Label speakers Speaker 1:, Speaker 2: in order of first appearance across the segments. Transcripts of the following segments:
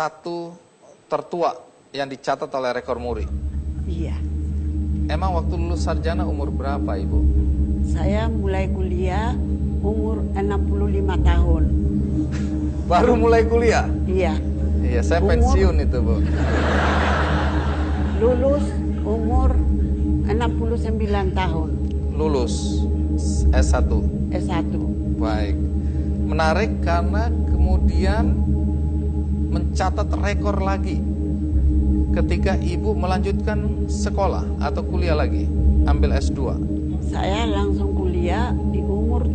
Speaker 1: satu tertua yang dicatat oleh rekor muri.
Speaker 2: Iya.
Speaker 1: Emang waktu lulus sarjana umur berapa, Ibu?
Speaker 2: Saya mulai kuliah umur 65 tahun.
Speaker 1: Baru mulai kuliah?
Speaker 2: Iya.
Speaker 1: Iya, saya pensiun itu, Bu.
Speaker 2: Lulus umur 69 tahun.
Speaker 1: Lulus S1.
Speaker 2: S1.
Speaker 1: Baik. Menarik karena kemudian mencatat rekor lagi ketika Ibu melanjutkan sekolah atau kuliah lagi, ambil S2.
Speaker 2: Saya langsung kuliah di umur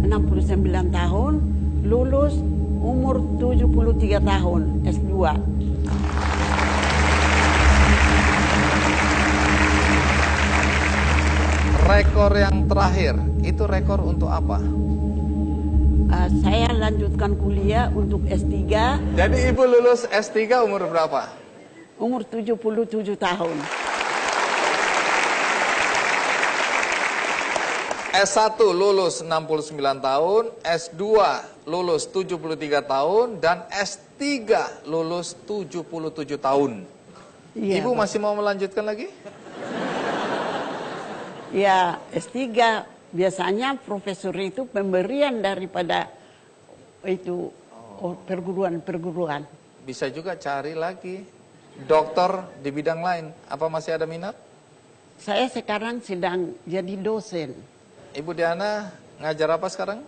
Speaker 2: 69 tahun, lulus umur 73 tahun, S2.
Speaker 1: Rekor yang terakhir, itu rekor untuk apa?
Speaker 2: Saya lanjutkan kuliah untuk S3.
Speaker 1: Jadi Ibu lulus S3 umur berapa?
Speaker 2: Umur 77 tahun.
Speaker 1: S1 lulus 69 tahun, S2 lulus 73 tahun, dan S3 lulus 77 tahun.
Speaker 2: Iya,
Speaker 1: Ibu
Speaker 2: Pak.
Speaker 1: masih mau melanjutkan lagi?
Speaker 2: Ya, S3 biasanya profesor itu pemberian daripada itu perguruan-perguruan.
Speaker 1: Bisa juga cari lagi dokter di bidang lain. Apa masih ada minat?
Speaker 2: Saya sekarang sedang jadi dosen.
Speaker 1: Ibu Diana ngajar apa sekarang?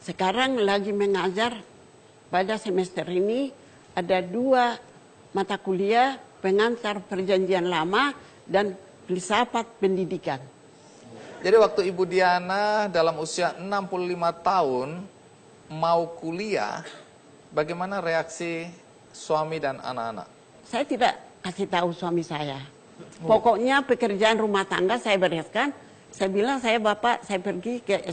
Speaker 2: Sekarang lagi mengajar pada semester ini ada 2 mata kuliah, pengantar perjanjian lama dan filsafat pendidikan.
Speaker 1: Jadi waktu Ibu Diana dalam usia 65 tahun mau kuliah, bagaimana reaksi suami dan anak-anak?
Speaker 2: Saya tidak kasih tahu suami saya. Pokoknya pekerjaan rumah tangga saya bereskan. Saya bilang, Bapak, saya pergi ke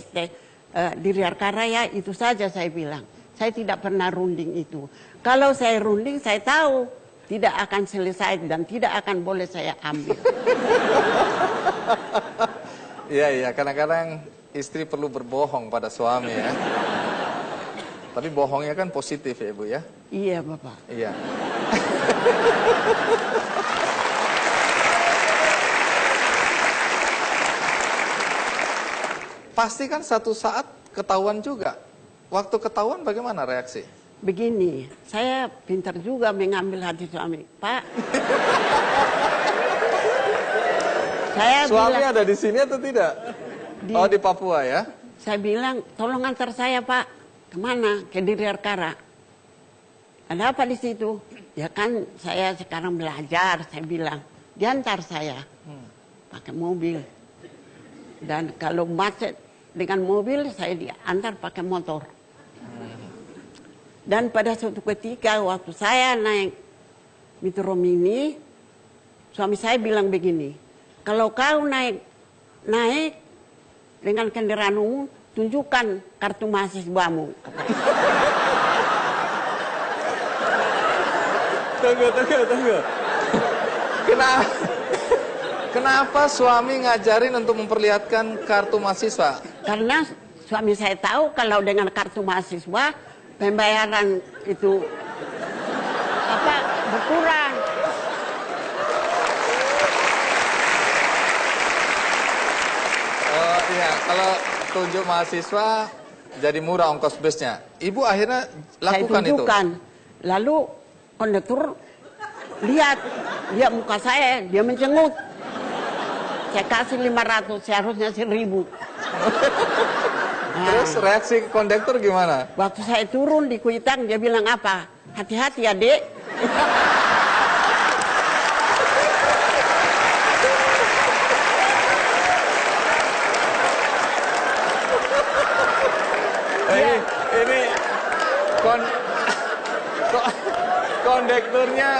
Speaker 2: di Riarkaraya, itu saja saya bilang. Saya tidak pernah runding itu. Kalau saya runding, saya tahu tidak akan selesai dan tidak akan boleh saya ambil.
Speaker 1: Iya, kadang-kadang istri perlu berbohong pada suami ya. Tapi bohongnya kan positif ya Ibu ya?
Speaker 2: Iya, Bapak.
Speaker 1: Iya. Pasti kan satu saat ketahuan juga. Waktu ketahuan bagaimana reaksi?
Speaker 2: Begini, saya pintar juga mengambil hati suami. Pak, saya
Speaker 1: Suami
Speaker 2: bilang,
Speaker 1: ada di sini atau tidak? Di Papua ya?
Speaker 2: saya bilang, tolong antar saya, Pak. Kemana? Ke Riarkara. Ada apa di situ? Ya kan saya sekarang belajar, saya bilang. Diantar saya. Pakai mobil. Dan kalau macet dengan mobil, saya diantar pakai motor. Dan pada suatu ketika waktu saya naik Metro Mini, suami saya bilang begini, kalau kau naik dengan kendaraan umum, tunjukkan kartu mahasiswamu.
Speaker 1: Tunggu. Kenapa suami ngajarin untuk memperlihatkan kartu mahasiswa?
Speaker 2: Karena suami saya tahu kalau dengan kartu mahasiswa pembayaran itu berkurang.
Speaker 1: Oh iya, kalau tunjuk mahasiswa jadi murah ongkos busnya. Ibu akhirnya lakukan
Speaker 2: saya tunjukkan. Lalu kondektur lihat muka saya, dia mencengut. Saya kasih 500, seharusnya 1.000.
Speaker 1: Terus reaksi kondektur gimana?
Speaker 2: Waktu saya turun di Kuitang, dia bilang apa? Hati-hati ya, Dek.
Speaker 1: Ini kondekturnya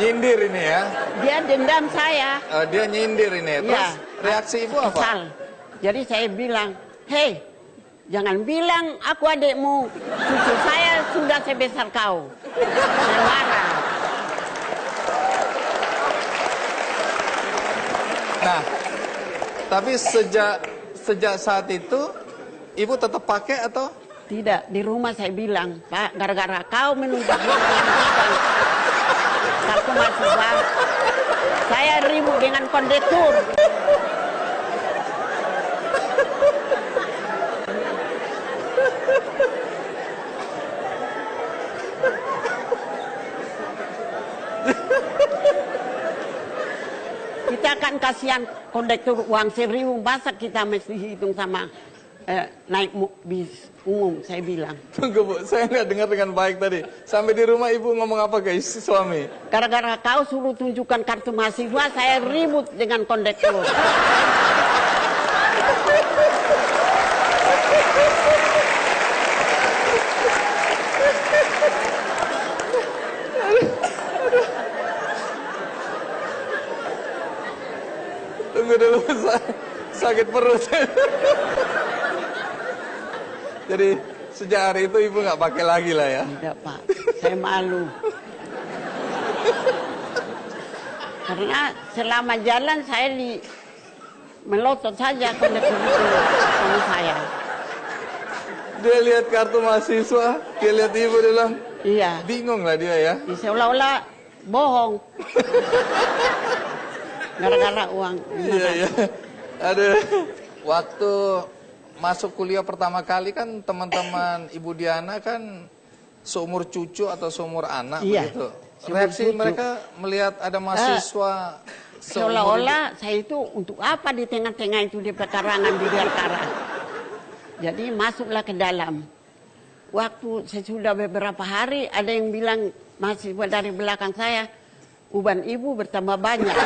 Speaker 1: nyindir ini ya?
Speaker 2: Dia dendam saya.
Speaker 1: Dia nyindir ini. Terus
Speaker 2: Ya.
Speaker 1: reaksi ibu apa?
Speaker 2: Kesal. Jadi saya bilang, hei, jangan bilang aku adikmu. Cucu saya sudah sebesar kau. Saya marah.
Speaker 1: Nah, tapi sejak saat itu ibu tetap pakai atau?
Speaker 2: Tidak, di rumah saya bilang, Pak, gara-gara kau menumpang kondektur. Kita akan kasihan kondektur uang 1.000, masa kita mesti hitung sama naik bis umum, saya bilang.
Speaker 1: Tunggu Bu, saya nggak dengar dengan baik tadi. Sampai di rumah Ibu ngomong apa ke suami?
Speaker 2: Gara-gara kau suruh tunjukkan kartu mahasiswa, saya ribut dengan kondektur.
Speaker 1: Tunggu dulu, sakit perut. Jadi sejak hari itu Ibu nggak pakai lagi lah ya?
Speaker 2: Tidak Pak, saya malu. Karena selama jalan saya melotot saja kondektur itu sama saya.
Speaker 1: Dia lihat kartu mahasiswa, dia lihat Ibu, dia bilang,
Speaker 2: Iya,
Speaker 1: bingung lah dia ya.
Speaker 2: seolah-olah bohong. Gara-gara uang.
Speaker 1: Iya, iya. Ada waktu masuk kuliah pertama kali kan teman-teman Ibu Diana kan seumur cucu atau seumur anak
Speaker 2: Iya,
Speaker 1: begitu.
Speaker 2: seumur
Speaker 1: Reaksi
Speaker 2: cucu.
Speaker 1: mereka melihat ada mahasiswa
Speaker 2: Seolah-olah saya itu untuk apa di tengah-tengah itu di pekarangan di Biarkara. Jadi masuklah ke dalam. Waktu sesudah beberapa hari ada yang bilang mahasiswa dari belakang saya, uban ibu bertambah banyak.